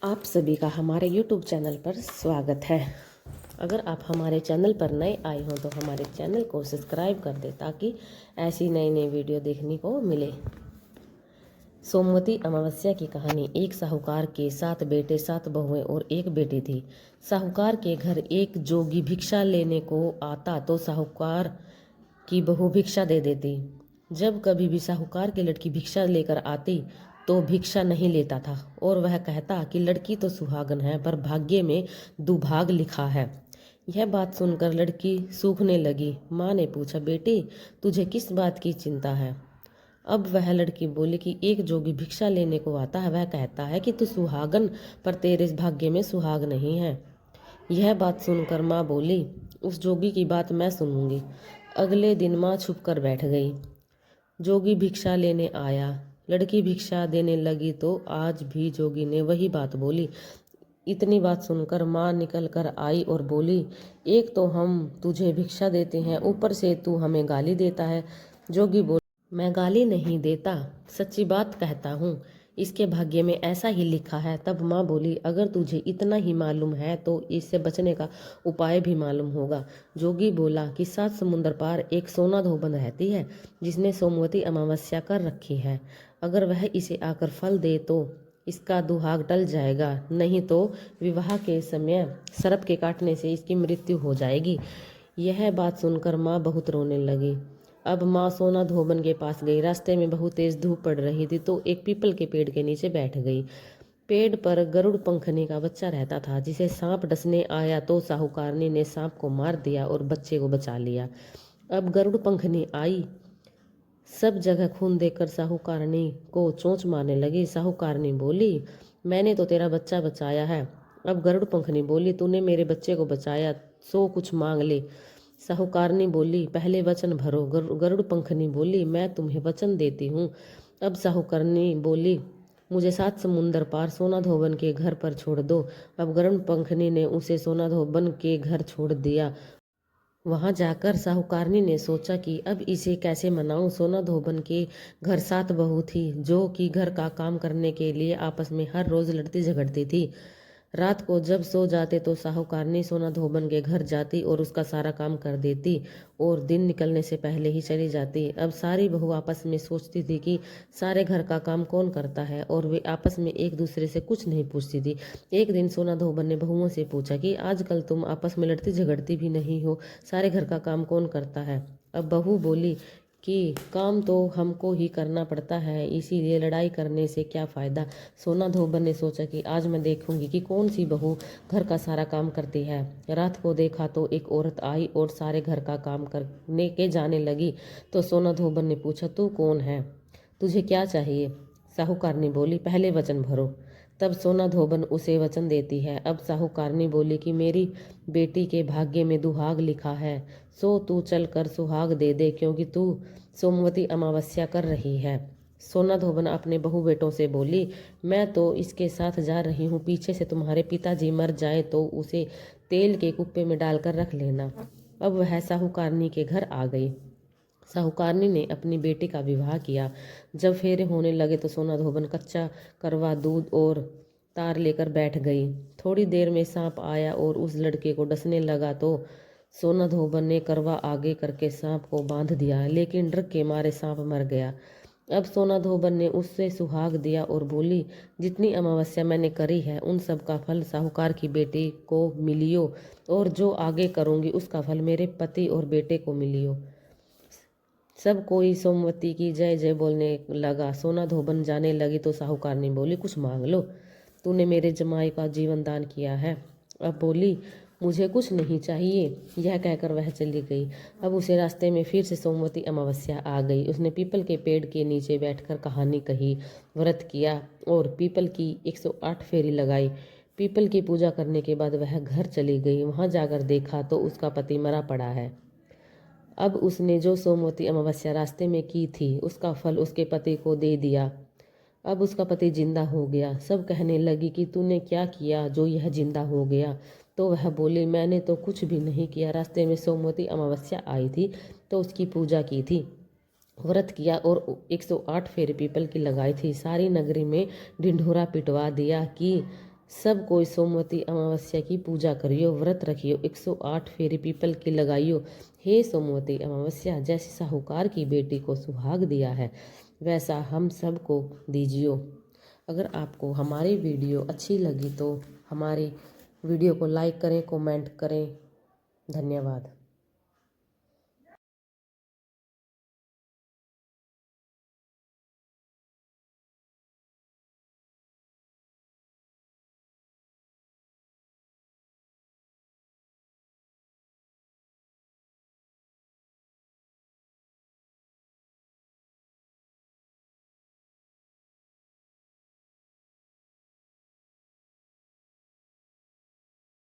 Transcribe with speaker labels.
Speaker 1: आप सभी का हमारे YouTube चैनल पर स्वागत है। अगर आप हमारे चैनल पर नए आए हों तो हमारे चैनल को सब्सक्राइब कर दें ताकि ऐसी नई नई वीडियो देखने को मिले। सोमवती अमावस्या की कहानी। एक साहूकार के 7 बेटे 7 बहुएं और एक बेटी थी। साहूकार के घर एक जोगी भिक्षा लेने को आता तो साहूकार की बहू भिक्षा दे देती। जब कभी भी साहूकार की लड़की भिक्षा लेकर आती तो भिक्षा नहीं लेता था और वह कहता कि लड़की तो सुहागन है पर भाग्य में दुभाग लिखा है। यह बात सुनकर लड़की सूखने लगी। माँ ने पूछा, बेटी तुझे किस बात की चिंता है? अब वह लड़की बोली कि एक जोगी भिक्षा लेने को आता है, वह कहता है कि तू सुहागन पर तेरे भाग्य में सुहाग नहीं है। यह बात सुनकर माँ बोली, उस जोगी की बात मैं सुनूंगी। अगले दिन माँ छुप कर बैठ गई। जोगी भिक्षा लेने आया। लड़की भिक्षा देने लगी तो आज भी जोगी ने वही बात बोली। इतनी बात सुनकर माँ निकल कर आई और बोली, एक तो हम तुझे भिक्षा देते हैं, ऊपर से तू हमें गाली देता है। जोगी बोला, मैं गाली नहीं देता, सच्ची बात कहता हूँ, इसके भाग्य में ऐसा ही लिखा है। तब माँ बोली, अगर तुझे इतना ही मालूम है तो इससे बचने का उपाय भी मालूम होगा। जोगी बोला कि 7 समुंदर पार एक सोना धोबन रहती है जिसने सोमवती अमावस्या कर रखी है। अगर वह इसे आकर फल दे तो इसका दुहाग टल जाएगा, नहीं तो विवाह के समय सर्प के काटने से इसकी मृत्यु हो जाएगी। यह बात सुनकर माँ बहुत रोने लगी। अब माँ सोना धोबन के पास गई। रास्ते में बहुत तेज धूप पड़ रही थी तो एक पीपल के पेड़ के नीचे बैठ गई। पेड़ पर गरुड़ पंखनी का बच्चा रहता था जिसे सांप डसने आया तो साहूकारनी ने सांप को मार दिया और बच्चे को बचा लिया। अब गरुड़ पंखनी आई। सब जगह खून देखकर साहूकारनी को चोंच मारने लगी। साहूकारनी बोली, मैंने तो तेरा बच्चा बचाया है। अब गरुड़ पंखनी बोली, तूने मेरे बच्चे को बचाया सो कुछ मांग ले। साहूकारनी बोली, पहले वचन भरो। गरुड़ पंखनी बोली, मैं तुम्हें वचन देती हूँ। अब साहूकारनी बोली, मुझे 7 समुंदर पार सोना धोबन के घर पर छोड़ दो। अब गरुड़ पंखनी ने उसे सोना धोबन के घर छोड़ दिया। वहां जाकर साहूकारनी ने सोचा कि अब इसे कैसे मनाऊं। सोना धोबन के घर 7 बहू थी जो कि घर का काम करने के लिए आपस में हर रोज लड़ती झगड़ती थी। रात को जब सो जाते तो साहूकारनी सोना धोबन के घर जाती और उसका सारा काम कर देती और दिन निकलने से पहले ही चली जाती। अब सारी बहू आपस में सोचती थी कि सारे घर का काम कौन करता है और वे आपस में एक दूसरे से कुछ नहीं पूछती थी। एक दिन सोना धोबन ने बहुओं से पूछा कि आजकल तुम आपस में लड़ती झगड़ती भी नहीं हो, सारे घर का काम कौन करता है? अब बहू बोली कि काम तो हमको ही करना पड़ता है, इसीलिए लड़ाई करने से क्या फ़ायदा। सोना धोबन ने सोचा कि आज मैं देखूंगी कि कौन सी बहू घर का सारा काम करती है। रात को देखा तो एक औरत आई और सारे घर का काम करने के जाने लगी। तो सोना धोबन ने पूछा, तू कौन है, तुझे क्या चाहिए? साहूकारनी बोली, पहले वचन भरो। तब सोना धोबन उसे वचन देती है। अब साहूकारनी बोली कि मेरी बेटी के भाग्य में दुहाग लिखा है, सो तू चल कर सुहाग दे दे क्योंकि तू सोमवती अमावस्या कर रही है। सोना धोबन अपने बहू बेटों से बोली, मैं तो इसके साथ जा रही हूँ, पीछे से तुम्हारे पिताजी मर जाए तो उसे तेल के कुप्पे में डालकर रख लेना। अब वह साहूकारनी के घर आ गई। साहूकारनी ने अपनी बेटी का विवाह किया। जब फेरे होने लगे तो सोना धोबन कच्चा करवा दूध और तार लेकर बैठ गई। थोड़ी देर में सांप आया और उस लड़के को डसने लगा तो सोना धोबन ने करवा आगे करके सांप को बांध दिया, लेकिन डर के मारे सांप मर गया। अब सोना धोबन ने उससे सुहाग दिया और बोली, जितनी अमावस्या मैंने करी है उन सब का फल साहूकार की बेटी को मिलियो और जो आगे करूंगी उसका फल मेरे पति और बेटे को मिलियो। सब कोई सोमवती की जय जय बोलने लगा। सोना धोबन जाने लगी तो साहूकारनी बोली, कुछ मांग लो, तूने मेरे जमाई का जीवन दान किया है। अब बोली, मुझे कुछ नहीं चाहिए। यह कहकर वह चली गई। अब उसे रास्ते में फिर से सोमवती अमावस्या आ गई। उसने पीपल के पेड़ के नीचे बैठकर कहानी कही, व्रत किया और पीपल की 108 फेरी लगाई। पीपल की पूजा करने के बाद वह घर चली गई। वहां जाकर देखा तो उसका पति मरा पड़ा है। अब उसने जो सोमवती अमावस्या रास्ते में की थी उसका फल उसके पति को दे दिया। अब उसका पति जिंदा हो गया। सब कहने लगी कि तूने क्या किया जो यह जिंदा हो गया? तो वह बोली, मैंने तो कुछ भी नहीं किया, रास्ते में सोमवती अमावस्या आई थी तो उसकी पूजा की थी, व्रत किया और 108 फेरे पीपल की लगाई थी। सारी नगरी में ढिंढोरा पिटवा दिया कि सब कोई सोमवती अमावस्या की पूजा करियो, व्रत रखियो, 108 फेरी पीपल की लगाइयो। हे सोमवती अमावस्या, जैसे साहूकार की बेटी को सुहाग दिया है वैसा हम सब को दीजियो। अगर आपको हमारी वीडियो अच्छी लगी तो हमारी वीडियो को लाइक करें, कमेंट करें। धन्यवाद।